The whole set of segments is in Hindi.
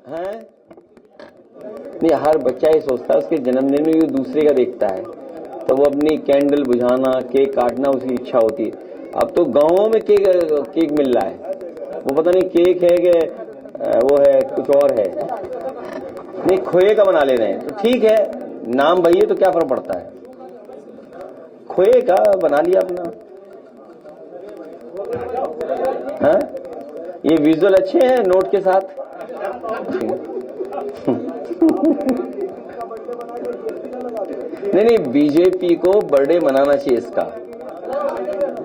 हैं? नहीं, हर बच्चा ये सोचता है उसके जन्मदिन में जो दूसरे का देखता है तो वो अपनी कैंडल बुझाना, केक काटना उसकी इच्छा होती है। अब तो गांवों में केक मिल रहा है, वो पता नहीं केक है कि वो है कुछ और है, नहीं खोए का बना ले रहे हैं। तो ठीक है, नाम वही है तो क्या फर्क पड़ता है, खोए का बना लिया अपना। हाँ, ये विजुअल अच्छे हैं नोट के साथ। नहीं, बीजेपी को बर्थडे मनाना चाहिए इसका।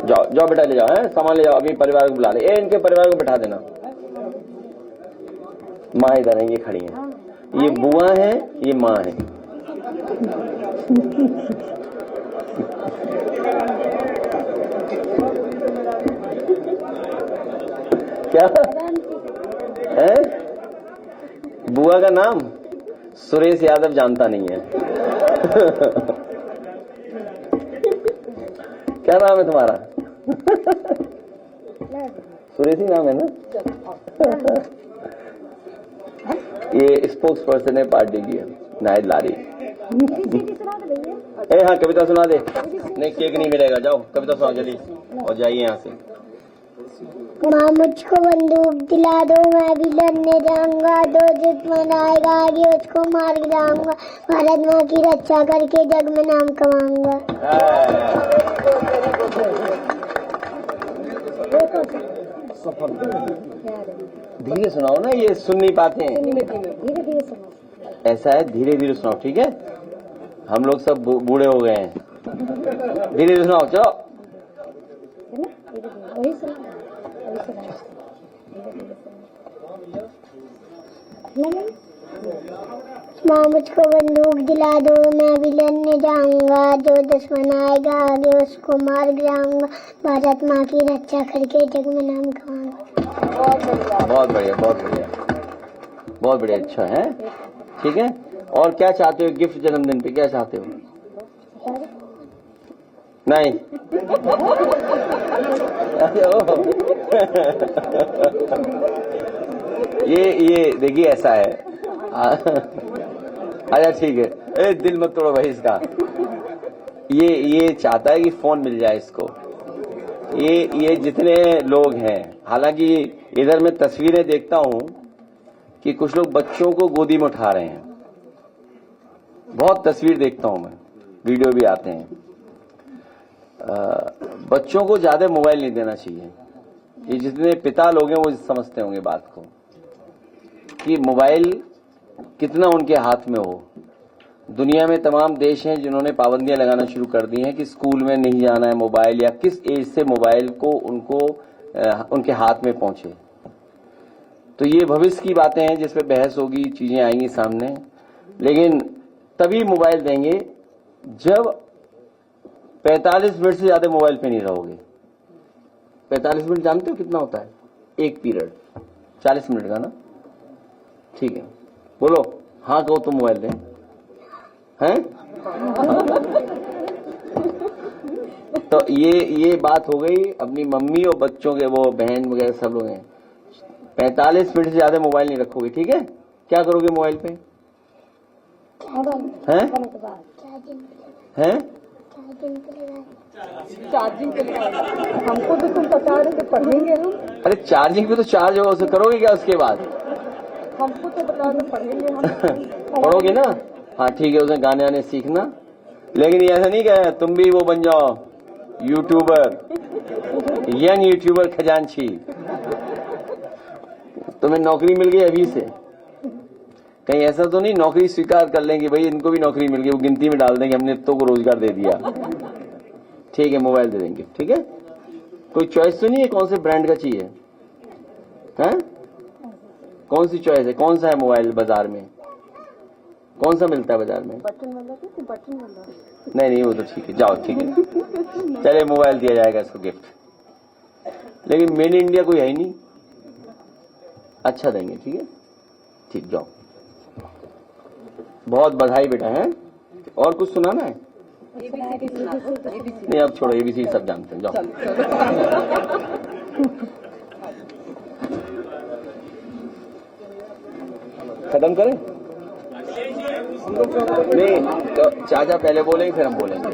जाओ जाओ बेटा, ले जाओ, है सामान ले जाओ, अभी परिवार को बुला ले। इनके परिवार को बैठा देना। माँ इधर है, ये खड़ी है, ये बुआ है, ये माँ है। क्या है? बुआ का नाम सुरेश यादव जानता नहीं है। क्या नाम है तुम्हारा? सुरेश ही नाम है ना? ये स्पोक्स पर्सन है पार्टी की, नायद लारी। हाँ, कविता सुना दे। नहीं, केक नहीं मिलेगा, जाओ कविता सुना जल्दी और जाइए यहाँ से। माँ मुझको बंदूक दिला दो, मैं भी लड़ने जाऊंगा, दो दुश्मन आएगा आगे उसको मार गिराऊंगा, भारत माँ की रक्षा करके जग में नाम कमाऊंगा। धीरे सुनाओ ना, ये सुन नहीं पाते हैं। धीरे सुनो। ऐसा है, धीरे धीरे सुनाओ, ठीक है? हम लोग सब बूढ़े हो गए हैं, धीरे धीरे सुनाओ, चलो। माँ मुझको बंदूक दिला दो, मैं भी लड़ने जाऊंगा, जो दुश्मन आएगा आगे उसको मार गिराऊंगा, भारत माँ की रक्षा करके जग में नाम कमाऊंगा। बहुत बढ़िया, बहुत बढ़िया, बहुत बढ़िया। अच्छा है, ठीक है। और क्या चाहते हो गिफ्ट जन्मदिन पे, क्या चाहते हो? नहीं। ये देखिए ऐसा है। अच्छा ठीक है, दिल मत तोड़ो भाई इसका। ये चाहता है कि फोन मिल जाए इसको। ये जितने लोग हैं, हालांकि इधर मैं तस्वीरें देखता हूं कि कुछ लोग बच्चों को गोदी में उठा रहे हैं, बहुत तस्वीर देखता हूं मैं, वीडियो भी आते हैं। बच्चों को ज्यादा मोबाइल नहीं देना चाहिए। ये जितने पिता लोग हैं वो समझते होंगे बात को कि मोबाइल कितना उनके हाथ में हो। दुनिया में तमाम देश हैं जिन्होंने पाबंदियां लगाना शुरू कर दी हैं कि स्कूल में नहीं जाना है मोबाइल, या किस एज से मोबाइल को उनके हाथ में पहुंचे। तो ये भविष्य की बातें हैं जिस पे बहस होगी, चीजें आएंगी सामने, लेकिन तभी मोबाइल देंगे जब 45 मिनट से ज्यादा मोबाइल पे नहीं रहोगे। 45 मिनट जानते हो कितना होता है? एक पीरियड 40 मिनट का ना, ठीक है। बोलो हाँ कहो तो मोबाइल दें, हैं? तो ये बात हो गई अपनी मम्मी और बच्चों के, वो बहन वगैरह सब लोग हैं। 45 मिनट से ज्यादा मोबाइल नहीं रखोगे, ठीक है? क्या करोगे मोबाइल पे? हैं? हैं? चार्जिंग पे हमको तो तुम बता रहे थे पढ़ेंगे हम। अरे चार्जिंग पे तो चार्ज होगा, उसे करोगे क्या उसके बाद? हमको तो बता रहे पढ़ेंगे हम। पढ़ोगे ना? हाँ ठीक है, उसमें गाने आने सीखना, लेकिन ऐसा नहीं कहे तुम भी वो बन जाओ यूट्यूबर, यंग यूट्यूबर खजांची। तुम्हें नौकरी मिल गई अभी से, कहीं ऐसा तो नहीं नौकरी स्वीकार कर लेंगे भाई इनको भी नौकरी मिल गई, वो गिनती में डाल देंगे हमने इतनों को रोजगार दे दिया। ठीक है, मोबाइल दे देंगे, ठीक है? कोई चॉइस तो नहीं है कौन से ब्रांड का चाहिए? हैं? कौन सी चॉइस है? कौन सा है मोबाइल बाजार में? कौन सा मिलता है बाजार में? बटन वाला कि बटन वाला? नहीं वो तो ठीक है, जाओ ठीक है, चले मोबाइल दिया जाएगा इसको गिफ्ट, लेकिन मेड इन इंडिया कोई है ही नहीं। अच्छा देंगे, ठीक है, ठीक, जाओ। बहुत बधाई बेटा, है? और कुछ सुनाना है? नहीं अब छोड़ो, एबीसी सब जानते हैं, जाओ। खत्म करें? नहीं तो चाचा पहले बोलेंगे फिर हम बोलेंगे।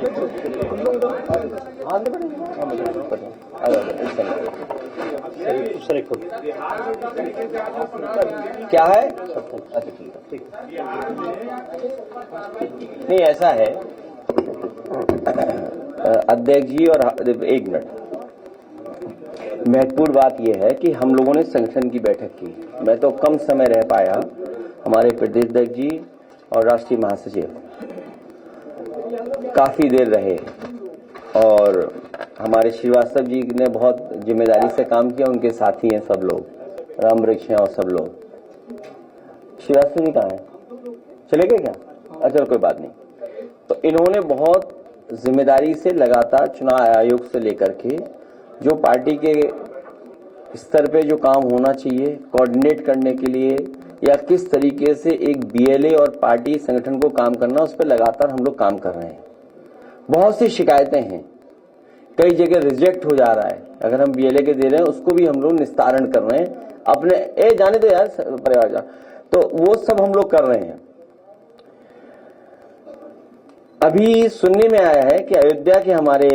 क्या है? अच्छा ठीक है। नहीं ऐसा है अध्यक्ष जी, और एक मिनट, महत्वपूर्ण बात यह है कि हम लोगों ने संगठन की बैठक की। मैं तो कम समय रह पाया, हमारे प्रदेश अध्यक्ष जी और राष्ट्रीय महासचिव काफी देर रहे, और हमारे श्रीवास्तव जी ने बहुत जिम्मेदारी से काम किया, उनके साथी हैं सब लोग, राम वृक्ष हैं और सब लोग। श्रीवास्तव जी कहाँ हैं? चले गए क्या? अच्छा कोई बात नहीं। तो इन्होंने बहुत जिम्मेदारी से लगातार चुनाव आयोग से लेकर के जो पार्टी के स्तर पे जो काम होना चाहिए कोऑर्डिनेट करने के लिए, या किस तरीके से एक बीएलए और पार्टी संगठन को काम करना, उस पर लगातार हम लोग काम कर रहे हैं। बहुत सी शिकायतें हैं, कई जगह रिजेक्ट हो जा रहा है, अगर हम बीएलए के दे रहे हैं उसको भी हम लोग निस्तारण कर रहे हैं अपने। जाने दो यार परिवार जा, तो वो सब हम लोग कर रहे हैं। अभी सुनने में आया है कि अयोध्या के हमारे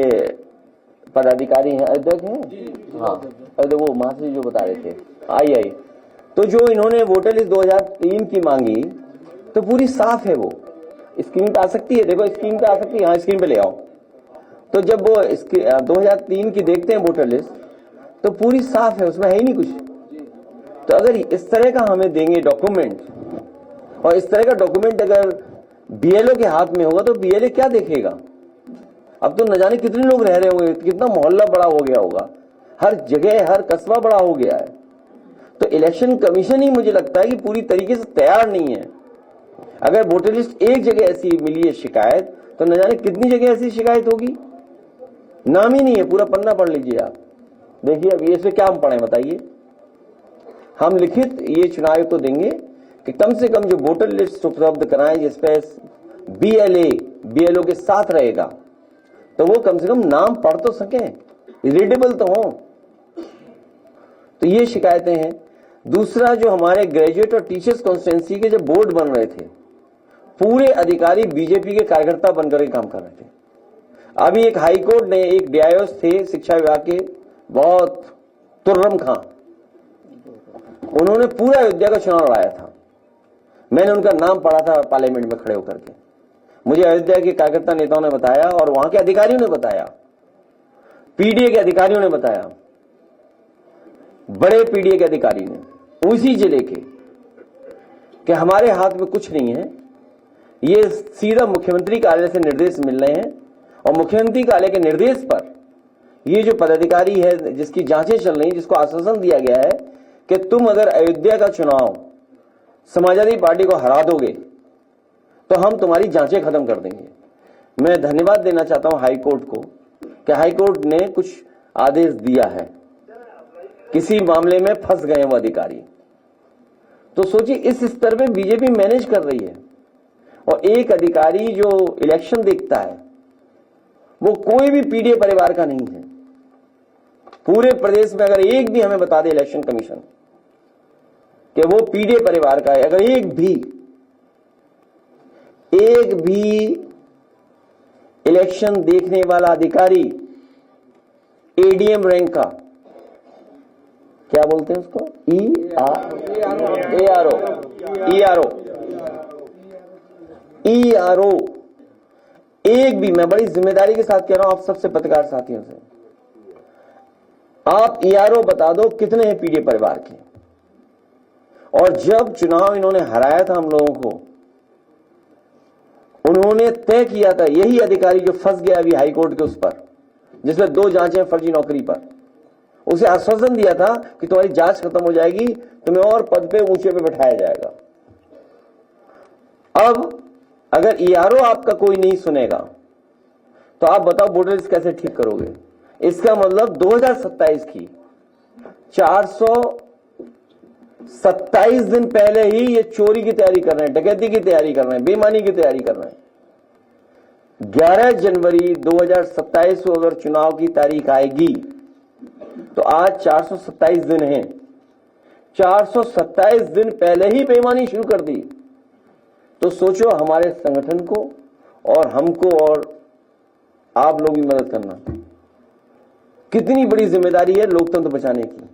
पदाधिकारी हैं, अयोध्या के हैं, हाँ अयोध्या, वो महाशय जो बता रहे थे आई, तो जो इन्होंने वोटर लिस्ट 2003 की मांगी, तो पूरी साफ है, वो स्क्रीन पे आ सकती है, देखो स्क्रीन पे आ सकती है, हाँ स्क्रीन पे ले आओ। तो जब वो 2003 की देखते हैं वोटर लिस्ट, तो पूरी साफ है, उसमें है ही नहीं कुछ। तो अगर इस तरह का हमें देंगे डॉक्यूमेंट, और इस तरह का डॉक्यूमेंट अगर बीएलओ के हाथ में होगा, तो बीएलए क्या देखेगा? अब तो न जाने कितने लोग रह रहे होंगे, कितना मोहल्ला बड़ा हो गया होगा, हर जगह हर कस्बा बड़ा हो गया है। तो इलेक्शन कमीशन ही मुझे लगता है कि पूरी तरीके से तैयार नहीं है। अगर वोटर लिस्ट एक जगह ऐसी मिली है शिकायत, तो न जाने कितनी जगह ऐसी शिकायत होगी, नाम ही नहीं है। पूरा पन्ना पढ़ लीजिए आप, देखिए अब ये से क्या हम पढ़े बताइए। हम लिखित ये चुनाव आयोग को देंगे कि कम से कम जो वोटर लिस्ट उपलब्ध कराएं जिसपे बीएलओ के साथ रहेगा, तो वो कम से कम नाम पढ़ तो सकें, रीडेबल तो हो। तो ये शिकायतें हैं। दूसरा, जो हमारे ग्रेजुएट और टीचर्स कॉन्स्टिट्यूंसी के जब बोर्ड बन रहे थे, पूरे अधिकारी बीजेपी के कार्यकर्ता बनकर के काम कर रहे थे। अभी एक हाईकोर्ट ने, एक डीआईओस थे शिक्षा विभाग के, बहुत तुर्रम खां, उन्होंने पूरा अयोध्या का चुनाव लड़ाया था। मैंने उनका नाम पढ़ा था पार्लियामेंट में खड़े होकर के, मुझे अयोध्या के कार्यकर्ता नेताओं ने बताया, और वहां के अधिकारियों ने बताया, पीडीए के अधिकारियों ने बताया, बड़े पीडीए के अधिकारी ने उसी जिले के, कि हमारे हाथ में कुछ नहीं है, ये सीधा मुख्यमंत्री कार्यालय से निर्देश मिल रहे हैं, और मुख्यमंत्री कार्यालय के निर्देश पर ये जो पदाधिकारी है जिसकी जांचें चल रही हैं, जिसको आश्वासन दिया गया है कि तुम अगर अयोध्या का चुनाव समाजवादी पार्टी को हरा दोगे तो हम तुम्हारी जांचें खत्म कर देंगे। मैं धन्यवाद देना चाहता हूं हाईकोर्ट को कि हाईकोर्ट ने कुछ आदेश दिया है, किसी मामले में फंस गए वो अधिकारी। तो सोचिए इस स्तर पे बीजेपी मैनेज कर रही है, और एक अधिकारी जो इलेक्शन देखता है वो कोई भी पीडीए परिवार का नहीं है। पूरे प्रदेश में अगर एक भी हमें बता दे इलेक्शन कमीशन कि वो पीडीए परिवार का है, अगर एक भी इलेक्शन देखने वाला अधिकारी एडीएम रैंक का, क्या बोलते हैं उसको, ईआरओ, एक भी, मैं बड़ी जिम्मेदारी के साथ कह रहा हूं आप सबसे पत्रकार साथियों से, आप ईआरओ बता दो कितने हैं पीडीए परिवार के। और जब चुनाव इन्होंने हराया था हम लोगों को, उन्होंने तय किया था, यही अधिकारी जो फंस गया अभी हाईकोर्ट के उस पर, जिसमें 2 जांचें फर्जी नौकरी पर, उसे आश्वासन दिया था कि तुम्हारी जांच खत्म हो जाएगी, तुम्हें और पद पे ऊंचे पे बैठाया जाएगा। अब अगर ईआरओ आपका कोई नहीं सुनेगा तो आप बताओ वोटर लिस्ट कैसे ठीक करोगे? इसका मतलब 2027 की 427 दिन पहले ही ये चोरी की तैयारी कर रहे हैं, डकैती की तैयारी कर रहे हैं, बेईमानी की तैयारी कर रहे हैं। 11 जनवरी 2027 को अगर चुनाव की तारीख आएगी तो आज 427 दिन हैं, 427 दिन पहले ही बेईमानी शुरू कर दी। तो सोचो हमारे संगठन को और हमको और आप लोग भी मदद करना, कितनी बड़ी जिम्मेदारी है लोकतंत्र बचाने की,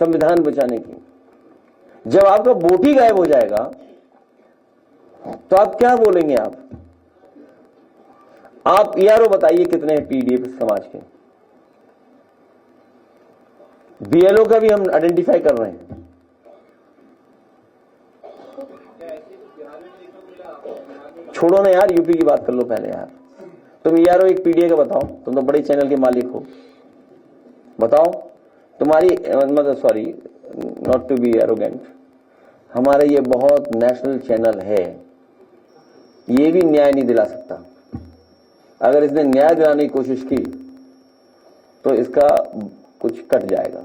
संविधान बचाने की। जब आपका वोट ही गायब हो जाएगा तो आप क्या बोलेंगे? आप ईआरओ बताइए कितने हैं पीडीएफ समाज के? बीएलओ का भी हम आइडेंटिफाई कर रहे हैं। छोड़ो ना यार, यूपी की बात कर लो पहले यार। तुम ईआरओ एक पीडीए का बताओ, तुम तो बड़े चैनल के मालिक हो, बताओ तुम्हारी मतलब sorry not to be arrogant, हमारा ये बहुत नेशनल चैनल है, ये भी न्याय नहीं दिला सकता। अगर इसने न्याय दिलाने की कोशिश की तो इसका कुछ कट जाएगा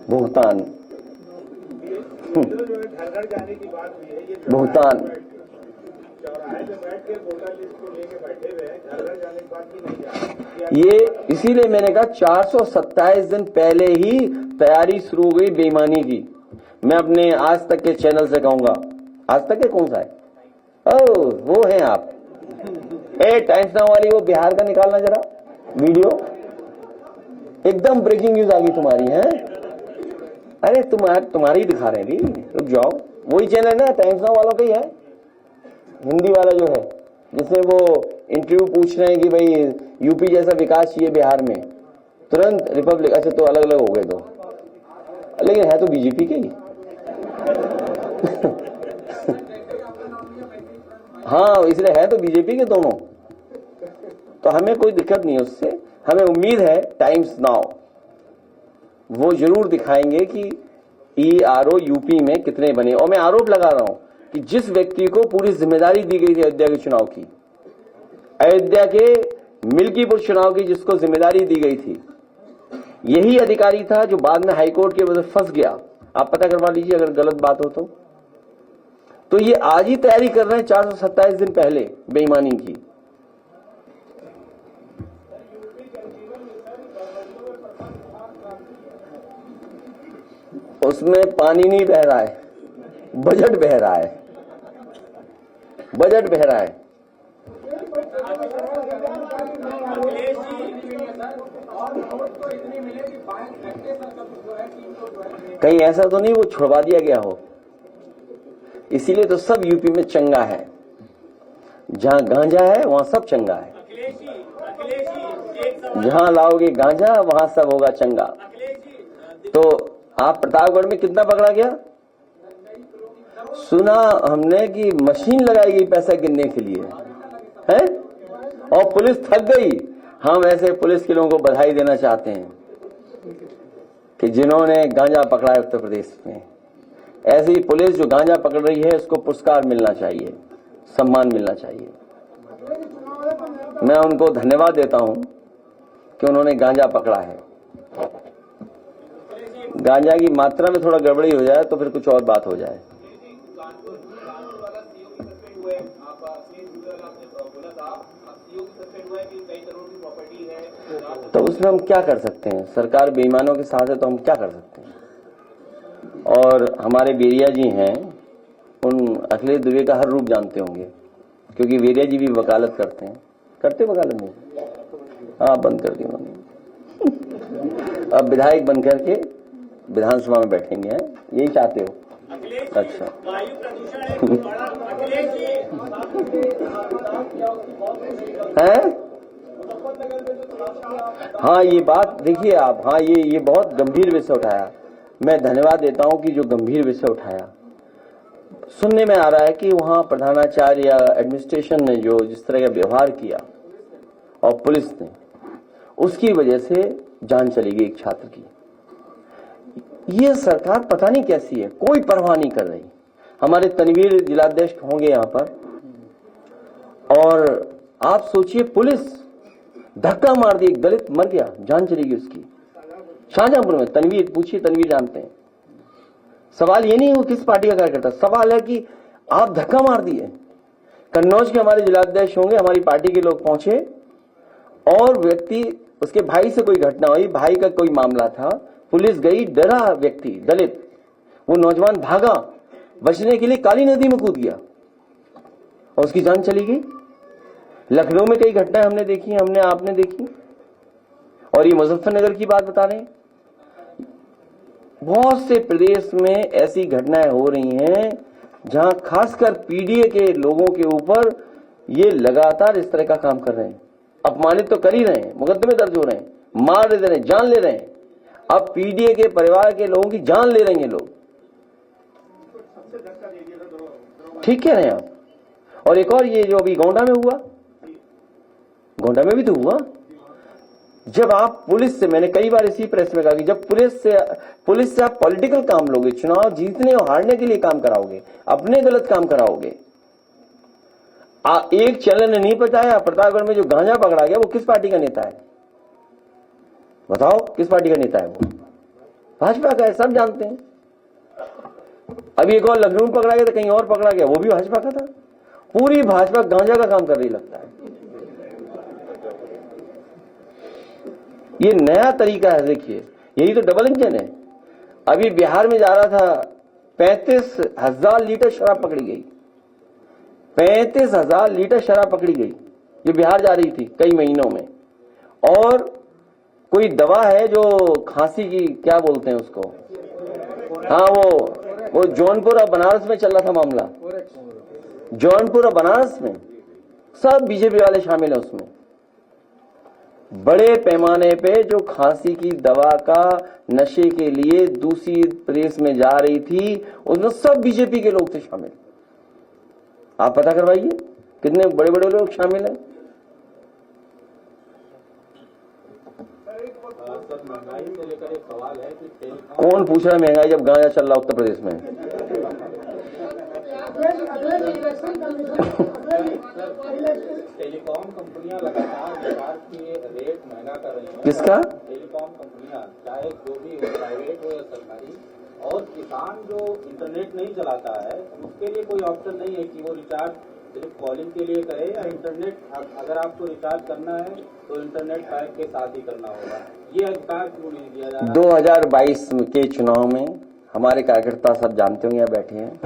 भुगतान। भुगतान ये इसीलिए मैंने कहा 427 दिन पहले ही तैयारी शुरू हो गई बेईमानी की। मैं अपने आज तक के चैनल से कहूंगा, आज तक के कौन सा है? ओ वो है आप, टाइम्स नाउ वाली वो बिहार का निकालना जरा वीडियो, एकदम ब्रेकिंग न्यूज आ गई तुम्हारी है। अरे तुम्हारी दिखा रहे हैं, रुक जाओ, वही चैनल है ना, टाइम्स नाउ वालों का ही है, हिंदी वाला जो है, जिसमें वो इंटरव्यू पूछ रहे हैं कि भाई यूपी जैसा विकास चाहिए बिहार में, तुरंत रिपब्लिक। अच्छा तो अलग अलग हो गए तो, लेकिन है तो बीजेपी के ही। हाँ इसलिए है तो बीजेपी के दोनों, तो हमें कोई दिक्कत नहीं है उससे। हमें उम्मीद है टाइम्स नाउ वो जरूर दिखाएंगे कि ईआरओ यूपी में कितने बने। और मैं आरोप लगा रहा हूं कि जिस व्यक्ति को पूरी जिम्मेदारी दी गई थी अयोध्या के चुनाव की, अयोध्या के मिल्कीपुर चुनाव की जिसको जिम्मेदारी दी गई थी, यही अधिकारी था जो बाद में हाईकोर्ट के वजह फंस गया। आप पता करवा लीजिए अगर गलत बात हो तो ये आज ही तैयारी कर रहे हैं 427 दिन पहले बेईमानी की। उसमें पानी नहीं बह रहा है, बजट बह रहा है, बजट बह रहा है। कहीं ऐसा तो नहीं वो छुड़वा दिया गया हो, इसीलिए तो सब यूपी में चंगा है। जहां गांजा है वहां सब चंगा है, जहां लाओगे गांजा वहां सब होगा चंगा। तो आप प्रतापगढ़ में कितना पकड़ा गया? सुना हमने कि मशीन लगाई गई पैसा गिनने के लिए है, और पुलिस थक गई। हम ऐसे पुलिस के लोगों को बधाई देना चाहते हैं कि जिन्होंने गांजा पकड़ा है उत्तर प्रदेश में। ऐसी पुलिस जो गांजा पकड़ रही है उसको पुरस्कार मिलना चाहिए, सम्मान मिलना चाहिए। मैं उनको धन्यवाद देता हूं कि उन्होंने गांजा पकड़ा है। गांजा की मात्रा में थोड़ा गड़बड़ी हो जाए तो फिर कुछ और बात हो जाए। तो उसमें हम क्या कर सकते हैं? सरकार बेईमानों के साथ है तो हम क्या कर सकते हैं? और हमारे वेरिया जी हैं, उन अखिलेश दुबे का हर रूप जानते होंगे, क्योंकि वेरिया जी भी वकालत करते हैं। करते वकालत नहीं? हाँ बंद कर दी उन्होंने। अब विधायक बन करके विधानसभा में बैठेंगे, हैं यही चाहते हो? अच्छा है। हाँ ये बात देखिए आप, हाँ ये बहुत गंभीर विषय उठाया। मैं धन्यवाद देता हूं कि जो गंभीर विषय उठाया। सुनने में आ रहा है कि वहां प्रधानाचार्य या एडमिनिस्ट्रेशन ने जो जिस तरह का व्यवहार किया और पुलिस ने, उसकी वजह से जान चली गई एक छात्र की। ये सरकार पता नहीं कैसी है, कोई परवाह नहीं कर रही। हमारे तनवीर जिलाध्यक्ष होंगे यहां पर, और आप सोचिए पुलिस धक्का मार दी, एक दलित मर गया, जान चली गई उसकी, शाहजहांपुर में। तनवीर पूछिए, तनवीर जानते हैं। सवाल ये नहीं वो किस पार्टी का कार्यकर्ता, सवाल है कि आप धक्का मार दिए। कन्नौज के हमारे जिलाध्यक्ष होंगे, हमारी पार्टी के लोग पहुंचे और व्यक्ति, उसके भाई से कोई घटना हुई, भाई का कोई मामला था, पुलिस गई, डरा व्यक्ति दलित, वो नौजवान भागा, बचने के लिए काली नदी में कूद गया और उसकी जान चली गई। लखनऊ में कई घटनाएं हमने देखी, हमने आपने देखी, और ये मुजफ्फरनगर की बात बता रहे हैं। बहुत से प्रदेश में ऐसी घटनाएं हो रही हैं जहां खासकर पीडीए के लोगों के ऊपर ये लगातार इस तरह का काम कर रहे हैं। अपमानित तो कर ही रहे हैं, मुकदमे दर्ज हो रहे हैं, मार दे रहे हैं, जान ले रहे हैं। अब पीडीए के परिवार के लोगों की जान ले रहे हैं लोग। ठीक कह रहे हैं आप। और एक और ये जो अभी गोंडा में हुआ, गोंडा में भी तो हुआ। जब आप पुलिस से, मैंने कई बार इसी प्रेस में कहा कि जब पुलिस से आप पॉलिटिकल काम लोगे, चुनाव जीतने और हारने के लिए काम कराओगे, अपने गलत काम कराओगे। एक चैनल ने नहीं बताया प्रतापगढ़ में जो गांजा पकड़ा गया वो किस पार्टी का नेता है? बताओ किस पार्टी का नेता है? वो भाजपा का है, सब जानते हैं। अभी एक और लखनऊ में पकड़ा गया था, कहीं और पकड़ा गया, वो भी भाजपा का था। पूरी भाजपा गांजा का काम कर रही लगता है। ये नया तरीका है। देखिए, यही तो डबल इंजन है। अभी बिहार में जा रहा था, 35,000 लीटर शराब पकड़ी गई। 35,000 लीटर शराब पकड़ी गई जो बिहार जा रही थी कई महीनों में। और कोई दवा है जो खांसी की, क्या बोलते हैं उसको, हाँ वो जौनपुर और बनारस में चल रहा था मामला। जौनपुर और बनारस में सब बीजेपी वाले शामिल हैं उसमें। बड़े पैमाने पे जो खांसी की दवा का नशे के लिए दूसरी प्रदेश में जा रही थी, उसमें सब बीजेपी के लोग थे शामिल। आप पता करवाइए कितने बड़े बड़े लोग शामिल हैं। महंगाई को लेकर एक सवाल है कि कौन पूछ रहा है महंगाई जब गांजा चल रहा उत्तर प्रदेश में? टेलीकॉम कंपनियां लगातार रिचार्ज की रेट महंगा कर रही हैं। किसका? टेलीकॉम कंपनियां, चाहे जो भी हो, प्राइवेट हो या सरकारी। और किसान जो इंटरनेट नहीं चलाता है उसके लिए कोई ऑप्शन नहीं है कि वो रिचार्ज सिर्फ कॉलिंग के लिए करे या इंटरनेट, अगर आपको रिचार्ज करना है तो इंटरनेट पैक के साथ ही करना होगा। ये अधिकार क्यों नहीं दिया जा रहा? 2022 के चुनाव में हमारे कार्यकर्ता सब जानते होंगे, यहाँ बैठे हैं,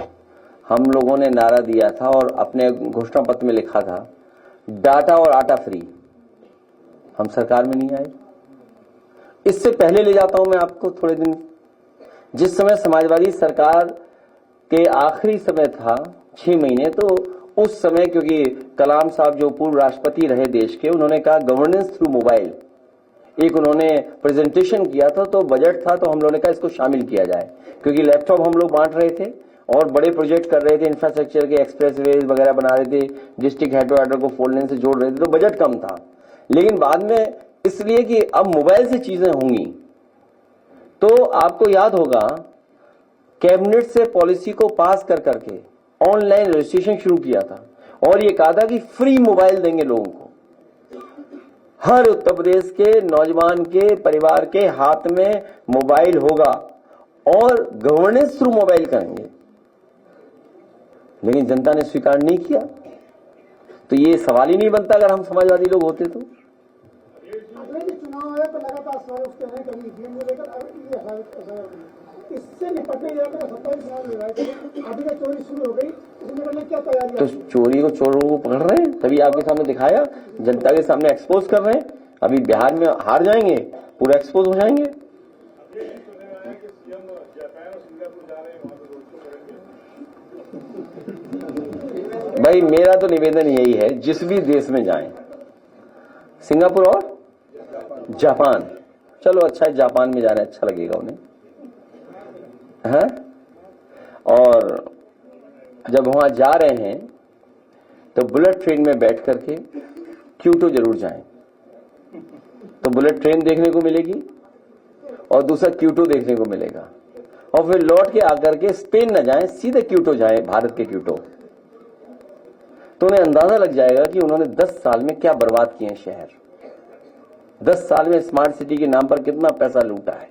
हम लोगों ने नारा दिया था और अपने घोषणा पत्र में लिखा था, डाटा और आटा फ्री। हम सरकार में नहीं आए। इससे पहले ले जाता हूं मैं आपको थोड़े दिन, जिस समय समाजवादी सरकार के आखिरी समय था 6 महीने, तो उस समय क्योंकि कलाम साहब जो पूर्व राष्ट्रपति रहे देश के, उन्होंने कहा गवर्नेंस थ्रू मोबाइल, एक उन्होंने प्रेजेंटेशन किया था, तो बजट था, तो हम लोगों ने कहा इसको शामिल किया जाए, क्योंकि लैपटॉप हम लोग बांट रहे थे और बड़े प्रोजेक्ट कर रहे थे, इंफ्रास्ट्रक्चर के एक्सप्रेसवेज वगैरह बना रहे थे, डिस्ट्रिक्ट हेडक्वार्टर को 4 लेन से जोड़ रहे थे, तो बजट कम था। लेकिन बाद में इसलिए कि अब मोबाइल से चीजें होंगी, तो आपको याद होगा कैबिनेट से पॉलिसी को पास कर करके ऑनलाइन रजिस्ट्रेशन शुरू किया था और ये कहा था कि फ्री मोबाइल देंगे लोगों को। हर उत्तर प्रदेश के नौजवान के परिवार के हाथ में मोबाइल होगा और गवर्नेंस थ्रू मोबाइल करेंगे। लेकिन जनता ने स्वीकार नहीं किया, तो ये सवाल ही नहीं बनता अगर हम समाजवादी लोग होते तो। चुनाव है तो लगातार सवाल उठते हैं कभी ईवीएम को लेकर, इससे निपटने जाकर 27 चुनाव लड़ाए थे, अभी तक चोरी शुरू हो गई, इसमें क्या तैयारी? तो चोरी को चोरों को पकड़ रहे हैं, तभी आपके सामने दिखाया, जनता के सामने एक्सपोज कर रहे हैं। अभी बिहार में हार जाएंगे, पूरा एक्सपोज हो जाएंगे। भाई मेरा तो निवेदन यही है, जिस भी देश में जाएं, सिंगापुर और जापान, चलो अच्छा है जापान में जा रहे हैं, अच्छा लगेगा उन्हें, है? और जब वहां जा रहे हैं तो बुलेट ट्रेन में बैठ करके क्योटो जरूर जाएं, तो बुलेट ट्रेन देखने को मिलेगी और दूसरा क्योटो देखने को मिलेगा। और फिर लौट के आकर के स्पेन न जाएं, सीधे क्योटो जाएं, भारत के क्योटो, तो उन्हें अंदाजा लग जाएगा कि उन्होंने 10 साल में क्या बर्बाद किए शहर, 10 साल में स्मार्ट सिटी के नाम पर कितना पैसा लूटा है।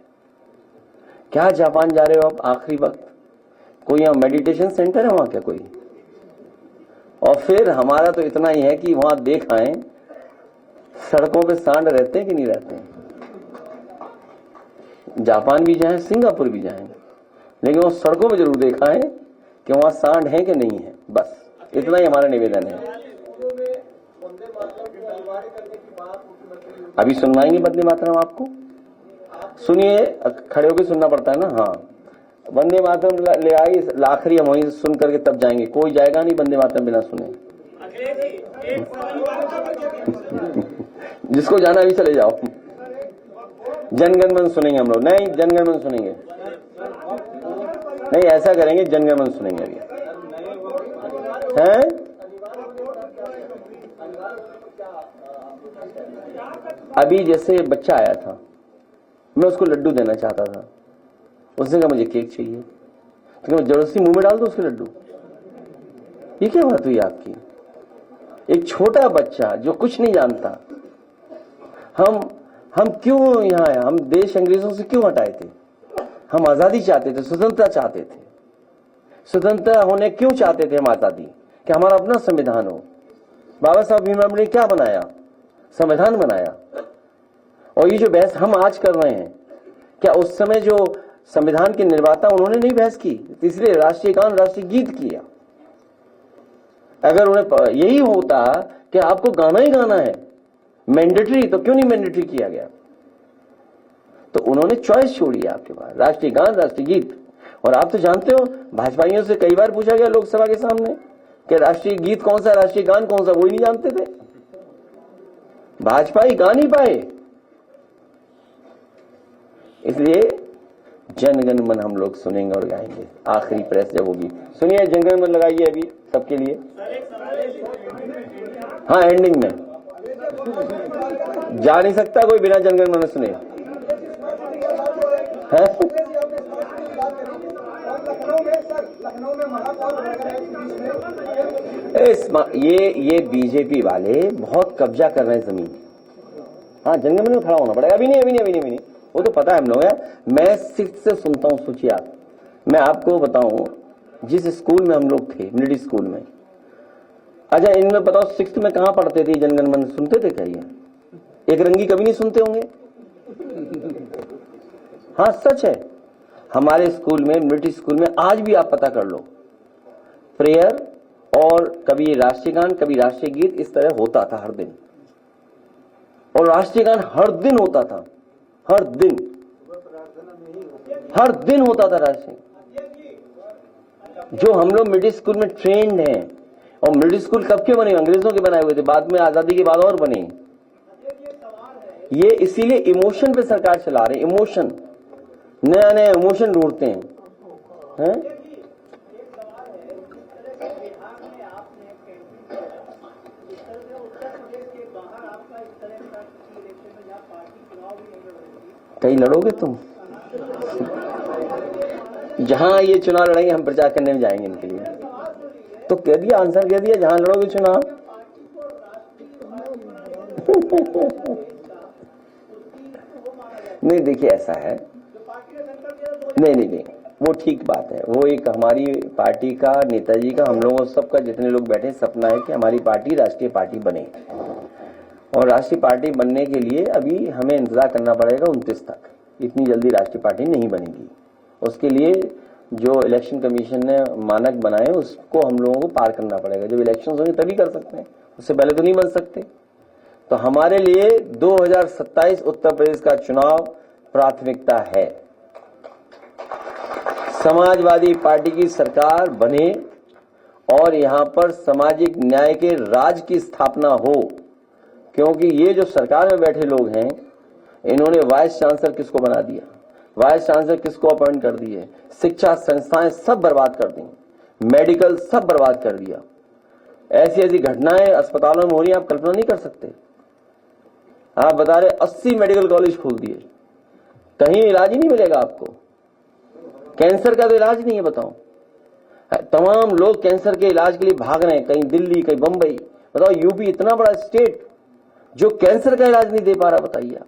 क्या जापान जा रहे हो आप आखिरी वक्त? कोई यहाँ मेडिटेशन सेंटर है वहां क्या कोई? और फिर हमारा तो इतना ही है कि वहां देख आए सड़कों पे सांड रहते हैं कि नहीं रहते हैं। जापान भी जाएं, सिंगापुर भी जाएं, लेकिन वो सड़कों में जरूर देखा है कि वहां सांड है कि नहीं है। बस इतना ही हमारा निवेदन है। अभी सुनवाएंगे वंदे मातरम, आपको सुनिए, खड़े होकर सुनना पड़ता है ना। हाँ, वंदे मातरम ले आई, आखिरी हम वहीं सुन करके तब जाएंगे। कोई जाएगा नहीं वंदे मातरम बिना सुने। जिसको जाना भी चले जाओ। जनगण मन सुनेंगे हम लोग। नहीं, जनगण मन सुनेंगे नहीं, ऐसा करेंगे, जनगण मन सुनेंगे अभी हैं। अभी जैसे बच्चा आया था, मैं उसको लड्डू देना चाहता था, उसने कहा मुझे केक चाहिए, तो मैं जबरदस्ती मुंह में डाल दो उसके लड्डू? ये क्या बात हुई आपकी? एक छोटा बच्चा जो कुछ नहीं जानता, हम क्यों यहाँ आए? हम देश अंग्रेजों से क्यों हटाए थे? हम आजादी चाहते थे, स्वतंत्रता चाहते थे। स्वतंत्र होने क्यों चाहते थे हम आजादी? कि हमारा अपना संविधान हो। बाबा साहब भीमराव ने क्या बनाया? संविधान बनाया। और ये जो बहस हम आज कर रहे हैं, क्या उस समय जो संविधान के निर्माता उन्होंने नहीं बहस की? इसलिए राष्ट्रीय गान, राष्ट्रीय गीत किया। अगर उन्हें यही होता कि आपको गाना ही गाना है मैंडेटरी, तो क्यों नहीं मैंडेटरी किया गया? तो उन्होंने चॉइस छोड़ी आपके पास, राष्ट्रीय गान, राष्ट्रीय गीत। और आप तो जानते हो, भाजपाइयों से कई बार पूछा गया लोकसभा के सामने कि राष्ट्रीय गीत कौन सा, राष्ट्रीय गान कौन सा, वो ही नहीं जानते थे। भाजपाई गा नहीं पाए। इसलिए जनगण मन हम लोग सुनेंगे और गाएंगे। आखिरी प्रेस जब होगी, सुनिए, जनगण मन लगाइए अभी सबके लिए। हाँ, एंडिंग में जा नहीं सकता कोई बिना जनगण मन सुने। ये बीजेपी वाले बहुत कब्जा कर रहे हैं जमीन। हाँ, जनगण मन में खड़ा होना पड़ेगा। अभी नहीं, वो तो पता है हम लोग है। मैं 6th से सुनता हूँ। सोचिए आप, मैं आपको बताऊं, जिस स्कूल में हम लोग थे, मिडिल स्कूल में, अच्छा इनमें बताओ 6th में कहां पढ़ते थे? जनगण मन सुनते थे क्या? ये एक रंगी कभी नहीं सुनते होंगे। हाँ, सच है। हमारे स्कूल में, मिलिट्री स्कूल में, आज भी आप पता कर लो, प्रेयर और कभी राष्ट्रीय गान, कभी राष्ट्रीय गीत, इस तरह होता था हर दिन। और राष्ट्रीय गान हर दिन होता था, हर दिन होता था राष्ट्रीय। जो हम लोग मिडिल स्कूल में ट्रेंड हैं, और मिडिल स्कूल कब के बने? अंग्रेजों के बनाए हुए थे, बाद में आजादी के बाद और बने। ये इसीलिए इमोशन पे सरकार चला रहे, इमोशन, नया नया इमोशन ढूंढते हैं। कहीं लड़ोगे तुम? जहां ये चुनाव लड़ेंगे हम प्रचार करने में जाएंगे इनके लिए। तो कह दिया, आंसर कह दिया, जहां लड़ोगे चुनाव। नहीं, देखिए ऐसा है, नहीं, वो ठीक बात है। वो एक हमारी पार्टी का, नेताजी का, हम लोगों सबका, जितने लोग बैठे, सपना है कि हमारी पार्टी राष्ट्रीय पार्टी बने। और राष्ट्रीय पार्टी बनने के लिए अभी हमें इंतजार करना पड़ेगा 29 तक। इतनी जल्दी राष्ट्रीय पार्टी नहीं बनेगी। उसके लिए जो इलेक्शन कमीशन ने मानक बनाए, उसको हम लोगों को पार करना पड़ेगा। जब इलेक्शन होंगे तभी कर सकते हैं, उससे पहले तो नहीं बन सकते। तो हमारे लिए 2027 उत्तर प्रदेश का चुनाव प्राथमिकता है। समाजवादी पार्टी की सरकार बने और यहां पर सामाजिक न्याय के राज की स्थापना हो। क्योंकि ये जो सरकार में बैठे लोग हैं, इन्होंने वाइस चांसलर किसको बना दिया, वाइस चांसलर किसको अपॉइंट कर दिए, शिक्षा संस्थाएं सब बर्बाद कर दी, मेडिकल सब बर्बाद कर दिया। ऐसी ऐसी घटनाएं अस्पतालों में हो रही है, आप कल्पना नहीं कर सकते। आप बता रहे 80 मेडिकल कॉलेज खोल दिए, कहीं इलाज ही नहीं मिलेगा आपको। कैंसर का तो इलाज नहीं है, बताओ। तमाम लोग कैंसर के इलाज के लिए भाग रहे हैं, कहीं दिल्ली, कहीं बंबई। बताओ, यूपी इतना बड़ा स्टेट जो कैंसर का इलाज नहीं दे पा रहा, बताइए आप।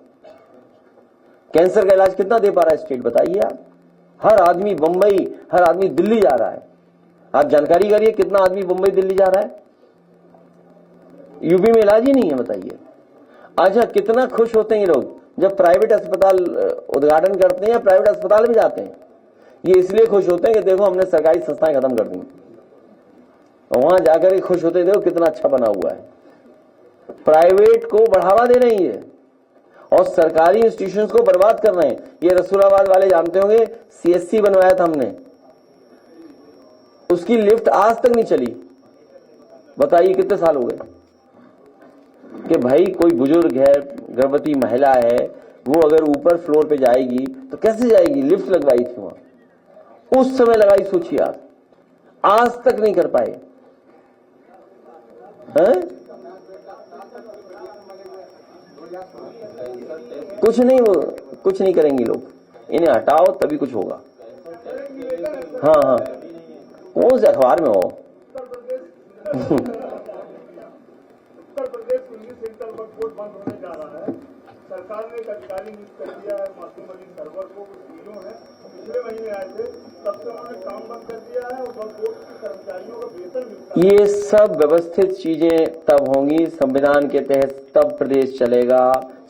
कैंसर का इलाज कितना दे पा रहा है स्टेट, बताइए आप। हर आदमी बंबई, हर आदमी दिल्ली जा रहा है। आप जानकारी करिए, कितना आदमी बंबई दिल्ली जा रहा है। यूपी में इलाज ही नहीं है, बताइए। अच्छा, कितना खुश होते हैं ये लोग जब प्राइवेट अस्पताल उद्घाटन करते हैं या प्राइवेट अस्पताल में जाते हैं, ये इसलिए खुश होते हैं कि देखो हमने सरकारी संस्थाएं खत्म कर दी, और वहां जाकर ही खुश होते हैं देखो कितना अच्छा बना हुआ है। प्राइवेट को बढ़ावा दे रही है और सरकारी इंस्टीट्यूशंस को बर्बाद कर रहे हैं। ये रसूलाबाद वाले जानते होंगे, CSC बनवाया था हमने, उसकी लिफ्ट आज तक नहीं चली। बताइए कितने साल हो गए कि भाई कोई बुजुर्ग है, गर्भवती महिला है, वो अगर ऊपर फ्लोर पे जाएगी तो कैसे जाएगी? लिफ्ट लगवाई थी वहां, उस समय लगाई, सोचिए आप, आज तक नहीं कर पाए हैं? कुछ नहीं, वो कुछ नहीं करेंगे लोग, इन्हें हटाओ तभी कुछ होगा। हाँ हाँ, कौन से अखबार में हो? उत्तर प्रदेश पुलिस सेंटर पर कोर्ट बंद होने जा रहा है। सरकार ने एक अधिकारी नियुक्त कर दिया है, मासूम अली सरवर को, सीओ है, पिछले महीने आए थे, तब से उन्होंने काम बंद कर दिया है और कोर्ट के कर्मचारियों को वेतन मिलता है। ये सब व्यवस्थित चीजें तब होंगी, संविधान के तहत तब प्रदेश चलेगा,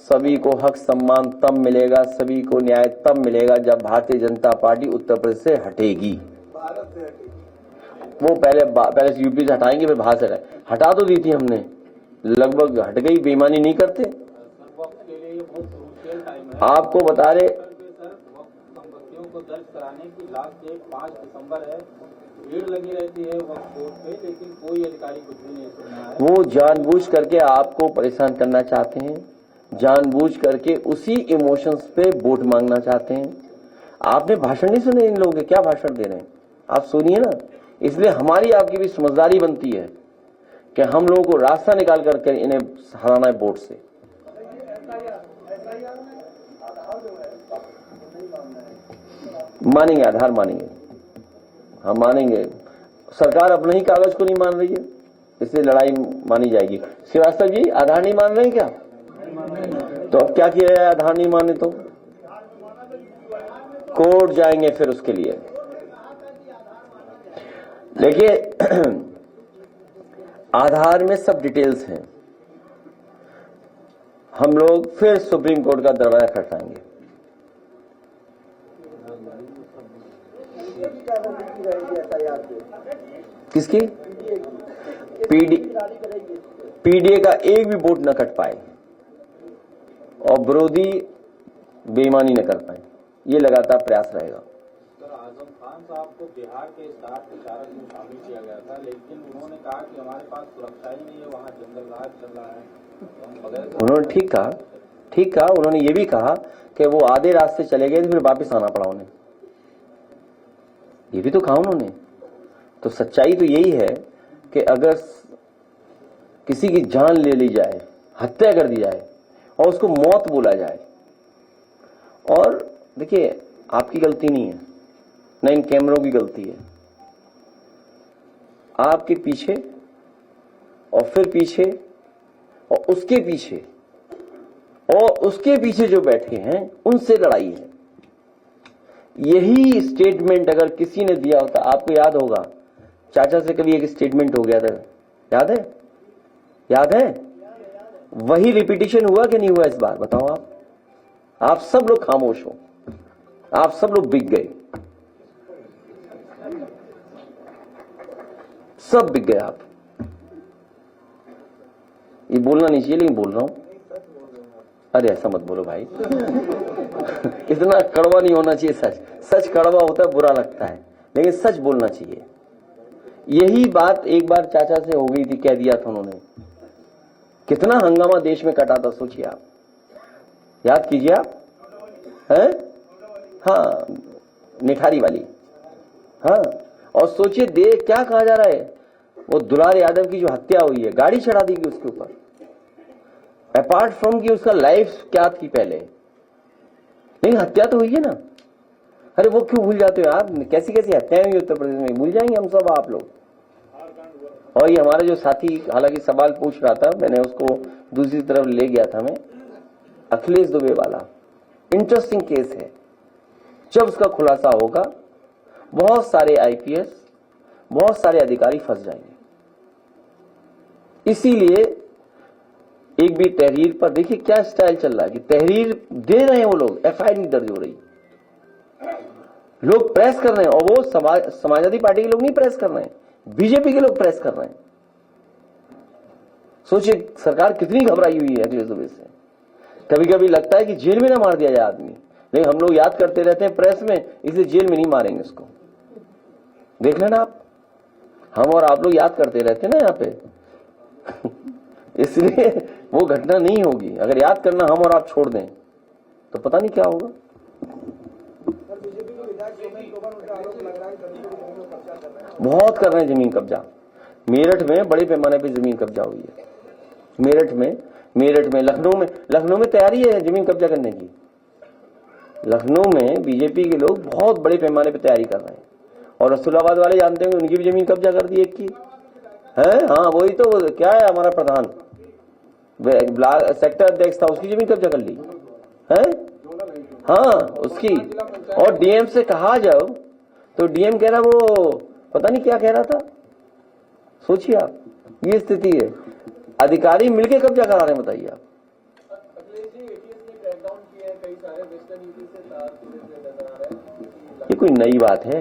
सभी को हक सम्मान तब मिलेगा, सभी को न्याय तब मिलेगा जब भारतीय जनता पार्टी उत्तर प्रदेश से हटेगी। वो पहले से यूपी से हटाएंगे, फिर बाहर से हटा तो दी थी हमने, लगभग हट गई। बेईमानी नहीं करते। आपको बता रहे, संपत्तियों को दर्ज कराने की लास्ट डेट 5 दिसंबर है। भीड़ लगी रहती है वक्त कोर्ट पे, लेकिन कोई अधिकारी कुछ भी नहीं सुन रहा है। वो जानबूझ करके आपको परेशान करना चाहते हैं, जानबूझ करके उसी इमोशंस पे वोट मांगना चाहते हैं। आपने भाषण नहीं सुने इन लोगों के, क्या भाषण दे रहे हैं आप? सुनिए ना। इसलिए हमारी आपकी भी समझदारी बनती है कि हम लोगों को रास्ता निकाल करके इन्हें हराना है वोट से। मानेंगे, आधार मानेंगे, हम मानेंगे। सरकार अपने ही कागज को नहीं मान रही है, इसलिए लड़ाई मानी जाएगी। श्रीवास्तव जी, आधार नहीं मान रहे हैं क्या? तो अब क्या किया जाए? आधार नहीं माने तो कोर्ट जाएंगे फिर उसके लिए। देखिए, आधार में सब डिटेल्स हैं। हम लोग फिर सुप्रीम कोर्ट का दरवाजा खटखटाएंगे। किसकी? पीडीए का एक भी वोट न कट पाए और विरोधी बेईमानी न कर पाए, ये लगातार प्रयास रहेगा। सर, आजम खान साहब को बिहार के स्टार प्रचारक में शामिल किया गया था, लेकिन उन्होंने कहा कि हमारे पास सुरक्षा ही नहीं है, वहाँ जंगल राज चल रहा है। उन्होंने ठीक कहा, ठीक कहा। उन्होंने ये भी कहा कि वो आधे रास्ते चले गए, फिर वापस आना पड़ा उन्हें, ये भी तो कहा उन्होंने। तो सच्चाई तो यही है कि अगर किसी की जान ले ली जाए, हत्या कर दी जाए और उसको मौत बोला जाए, और देखिए आपकी गलती नहीं है, न इन कैमरों की गलती है, आपके पीछे और फिर पीछे और उसके पीछे और उसके पीछे जो बैठे हैं उनसे लड़ाई है। यही स्टेटमेंट अगर किसी ने दिया होता, आपको याद होगा चाचा से कभी एक स्टेटमेंट हो गया था, याद है? याद है? वही रिपीटिशन हुआ कि नहीं हुआ इस बार? बताओ आप सब लोग खामोश हो, आप सब लोग बिक गए, सब बिक गए आप। ये बोलना नहीं चाहिए लेकिन बोल रहा हूं। अरे ऐसा मत बोलो भाई इतना कड़वा नहीं होना चाहिए। सच कड़वा होता है, बुरा लगता है, लेकिन सच बोलना चाहिए। यही बात एक बार चाचा से हो गई थी, कह दिया था उन्होंने। कितना हंगामा देश में कटा था, सोचिए आप, याद कीजिए आप, हैं? हाँ, निठारी वाली। हाँ, और सोचिए देख क्या कहा जा रहा है, वो दुलार यादव की जो हत्या हुई है, गाड़ी चढ़ा दी गई उसके ऊपर, अपार्ट फ्रॉम कि उसका लाइफ क्या थी पहले, लेकिन हत्या तो हुई है ना। अरे वो क्यों भूल जाते हो आप? कैसी कैसी हत्याएं हुई उत्तर प्रदेश में, भूल जाएंगे हम सब, आप लोग। और ये हमारा जो साथी हालांकि सवाल पूछ रहा था, मैंने उसको दूसरी तरफ ले गया था मैं, अखिलेश दुबे वाला इंटरेस्टिंग केस है। जब उसका खुलासा होगा, बहुत सारे आईपीएस, बहुत सारे अधिकारी फंस जाएंगे। इसीलिए एक भी तहरीर पर देखिए क्या स्टाइल चल रहा है कि तहरीर दे रहे हैं वो लोग, एफआईआर नहीं दर्ज हो रही, लोग प्रेस कर रहे हैं, और वो समाजवादी पार्टी के लोग नहीं प्रेस कर रहे हैं, बीजेपी के लोग प्रेस कर रहे हैं। सोचिए सरकार कितनी घबराई हुई है अगले सुबह से। कभी कभी लगता है कि जेल में ना मार दिया जाए आदमी, लेकिन हम लोग याद करते रहते हैं प्रेस में, इसे जेल में नहीं मारेंगे इसको। देख लेना आप, हम और आप लोग याद करते रहते हैं ना यहाँ पे इसलिए वो घटना नहीं होगी। अगर याद करना हम और आप छोड़ दें तो पता नहीं क्या होगा। बहुत कर रहे हैं जमीन कब्जा। मेरठ में बड़े पैमाने पे जमीन कब्जा हुई है। मेरठ में लखनऊ में तैयारी है जमीन कब्जा करने की। लखनऊ में बीजेपी के लोग बहुत बड़े पैमाने पे तैयारी कर रहे हैं, और रसूलाबाद वाले जानते होंगे उनकी भी जमीन कब्जा कर दी एक की है। हाँ वही तो, क्या है हमारा प्रधान सेक्टर अध्यक्ष था, उसकी जमीन कब्जा कर ली है। हाँ उसकी, और डीएम से कहा जाओ तो डीएम कह रहा वो पता नहीं क्या कह रहा था। सोचिए आप, ये स्थिति है, अधिकारी मिलके कब्जा करा रहे हैं, बताइए आप। ये कोई नई बात है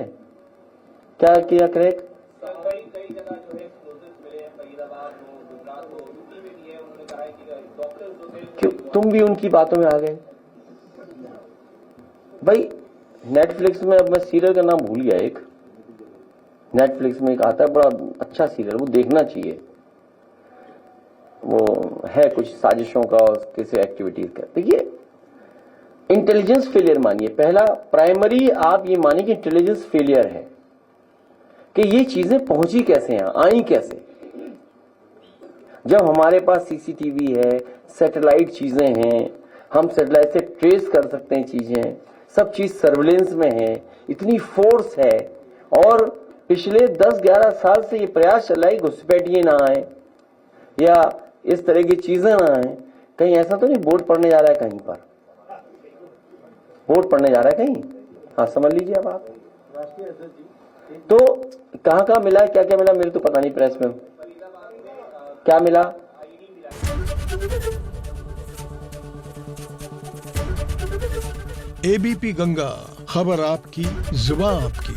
क्या किया क्रैक? कई जगह जो है एक्सप्लोजिव मिले हैं, फरीदाबाद हो, गुजरात हो, यूपी में भी है। उन्होंने कहा है कि डॉक्टर्स जो थे, क्यों तुम भी उनकी बातों में आ गए भाई? नेटफ्लिक्स में, अब मैं सीरियल का नाम भूल गया, एक नेटफ्लिक्स में एक आता है बड़ा अच्छा सीरियल, वो देखना चाहिए। वो है कुछ साजिशों का और किसी एक्टिविटीज का। देखिए इंटेलिजेंस फेलियर मानिए, पहला प्राइमरी आप ये मानिए कि इंटेलिजेंस फेलियर है कि ये चीजें पहुंची कैसे, हैं आई कैसे। जब हमारे पास सीसीटीवी है, सैटेलाइट चीजें हैं, हम सैटेलाइट से ट्रेस कर सकते हैं चीजें, सब चीज सर्विलेंस में है, इतनी फोर्स है, और पिछले 10-11 साल से ये प्रयास चल रहा है घुसपैठिए ना आए या इस तरह की चीजें ना आए। कहीं ऐसा तो नहीं बोर्ड पढ़ने जा रहा है, कहीं पर बोर्ड पढ़ने जा रहा है कहीं? हाँ समझ लीजिए अब आप। तो कहाँ मिला, क्या क्या मिला, मेरे तो पता नहीं प्रेस में क्या मिला। एबीपी गंगा, खबर आपकी, जुबान आपकी।